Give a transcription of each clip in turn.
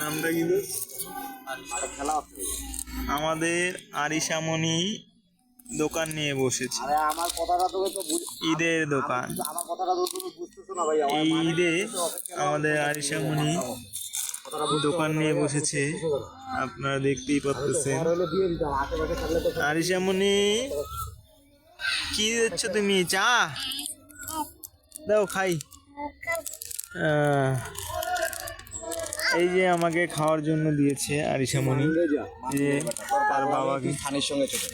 নামটা কি তো আমাদের আরিশামণি দোকান নিয়ে বসেছে। ঈদের দোকান। এই ঈদে আমাদের আরিশামণি দোকান নিয়ে বসেছে, আপনারা দেখতেই পাচ্ছেন। আরিশামণি কি দিচ্ছ তুমি? চা দাও খাই। এই যে আমাকে খাওয়ার জন্য দিয়েছে আরিশামণি, যে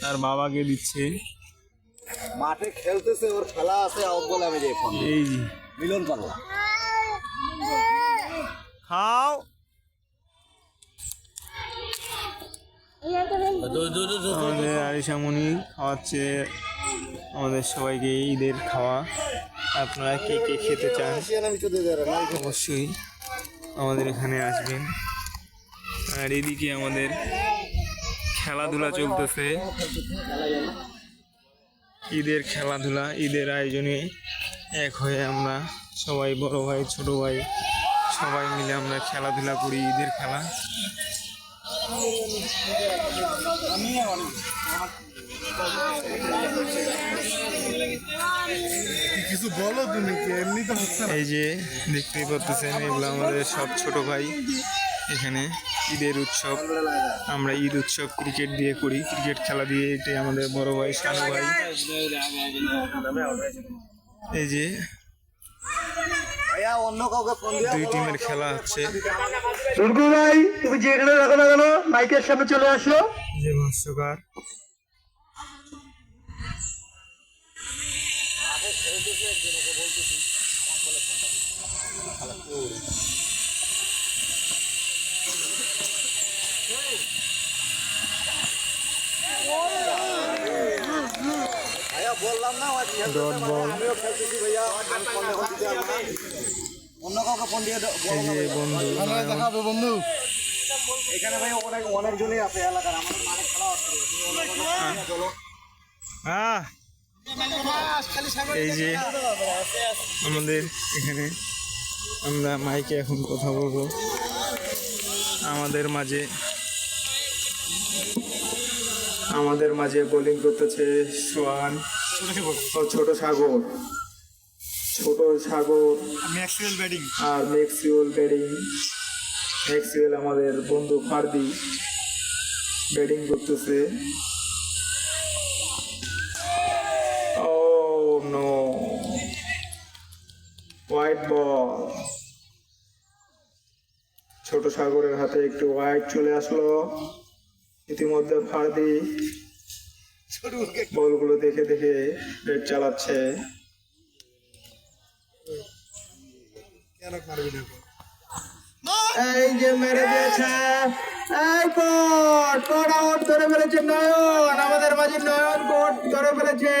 তার বাবাকে দিচ্ছে। মাঠে খেলতেছে, ওর খেলা আছে বলে আমি এই মিলন পাল্লা খাও। আমাদের আরিশামণি খাওয়াচ্ছে আমাদের সবাইকে ঈদের খাওয়া। আপনারা কে কে খেতে চান অবশ্যই আমাদের এখানে আসবেন। আর এদিকে আমাদের খেলাধুলা চলতেছে, ঈদের খেলাধুলা, ঈদের আয়োজনে এক হয়ে আমরা সবাই, বড় ভাই ছোট ভাই সবাই মিলে আমরা খেলাধুলা করি, ঈদের খেলা। কিছু বলো তুমি, এমনি তো এই যে দেখতেই পাচ্ছেন, এগুলো আমাদের সব ছোট ভাই। এখানে ঈদের উৎসব, আমরা ঈদ উৎসব ক্রিকেট দিয়ে করি, ক্রিকেট খেলা দিয়ে। এটাই আমাদের বড় ভাই সানু ভাই। এই যে অন্য কাউকে দুই টিমের খেলা হচ্ছে। টুকু ভাই, তুমি যেখানে রাখো না কেন মাইকের সামনে চলে আসো। যে ভাষ্যকার বললাম না ডট বল। আমিও খেলতেছি ভাইয়া, অন্য কাউকে ফোন দিয়ে এই যে বন্ধু দেখাবে বন্ধু। এখানে ভাই অনেকজনই আছে এলাকার, আমাদের মাঠে খেলা হচ্ছে। এই যে আমাদের এখানে আমরা মাইকে এখন কথা বলবো। আমাদের মাঝে বোলিং করতেছে সোহান ও ছোট সাগর ম্যাক্সওয়েল ব্যাটিং আর ম্যাক্সওয়েল ব্যাটিং। ম্যাক্সওয়েল আমাদের বন্ধু ফার্দি ব্যাটিং করতেছে। ও নো, হোয়াইট বল। ছোট সাগরের হাতে একটু হোয়াইট চলে আসলো। ইতিমধ্যে ফার্দি বলগুলো দেখে দেখে ব্যাট চালাচ্ছে। এই যে মেরে দিয়েছে, এই কোট আউট ধরে ফেলেছে নয়ন। আমাদের মাঝে নয়ন কোট ধরে ফেলেছে।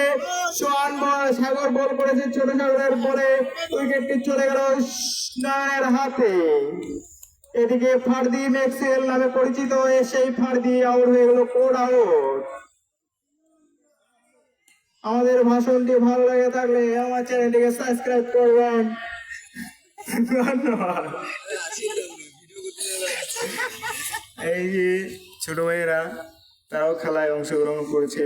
সোহান বল, সাগর বল করেছে, ছোট সাগরের বলে উইকেটটি চলে গেল নয়নের হাতে। এদিকে ফার্দি ম্যাক্সওয়েল নামে পরিচিত সেই ফার্দি আউট হয়ে গেল, কোট আউট। আমাদের ভাষণটি ভালো লাগে থাকলে আমার চ্যানেলটিকে সাবস্ক্রাইব করবেন। ধন্যবাদ। এই যে ছোট ভাইয়েরা, তারাও খেলায় অংশগ্রহণ করেছে।